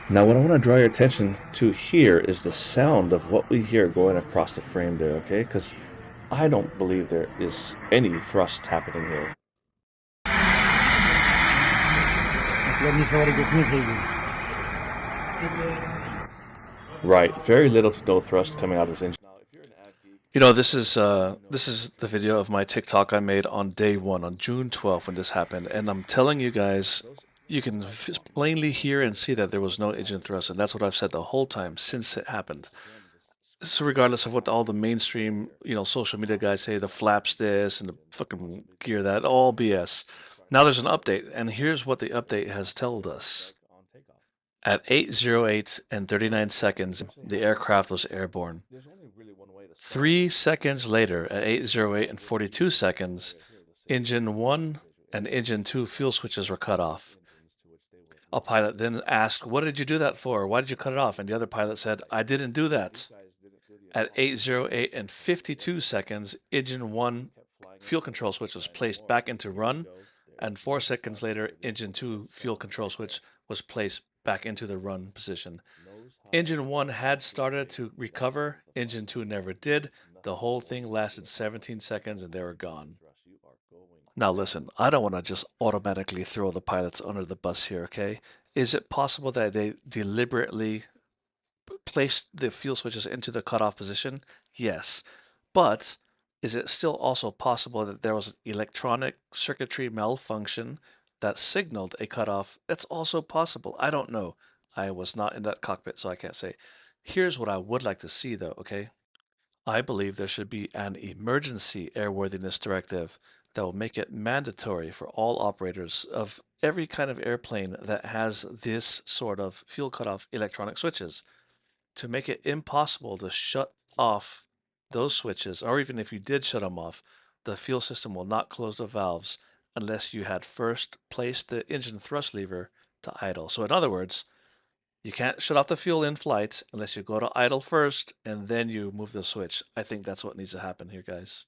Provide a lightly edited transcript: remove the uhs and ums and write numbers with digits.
Now, what I want to draw your attention to here is the sound of what we hear going across the frame there, okay? Because I don't believe there is any thrust happening here. Right, very little to no thrust coming out of this engine. You know, this is the video of my TikTok I made on day one, on June 12th when this happened, and I'm telling you guys, you can plainly hear and see that there was no engine thrust, and that's what I've said the whole time since it happened. So regardless of what all the mainstream, social media guys say, the flaps this and the fucking gear that, all BS. Now there's an update, and here's what the update has told us. At 8:08 and 39 seconds, the aircraft was airborne. 3 seconds later, at 8:08 and 42 seconds, engine 1 and engine 2 fuel switches were cut off. A pilot then asked, "What did you do that for? Why did you cut it off?" And the other pilot said, "I didn't do that." At 8:08 and 52 seconds, engine 1 fuel control switch was placed back into run, and 4 seconds later, engine 2 fuel control switch was placed back into the run position. Engine 1 had started to recover, engine 2 never did. The whole thing lasted 17 seconds and they were gone. Now listen, I don't want to just automatically throw the pilots under the bus here, okay? Is it possible that they deliberately placed the fuel switches into the cutoff position? Yes. But is it still also possible that there was an electronic circuitry malfunction that signaled a cutoff? That's also possible. I don't know. I was not in that cockpit, so I can't say. Here's what I would like to see, though, okay? I believe there should be an emergency airworthiness directive that will make it mandatory for all operators of every kind of airplane that has this sort of fuel cutoff electronic switches to make it impossible to shut off those switches, or even if you did shut them off, the fuel system will not close the valves unless you had first placed the engine thrust lever to idle. So in other words, you can't shut off the fuel in flight unless you go to idle first and then you move the switch. I think that's what needs to happen here, guys.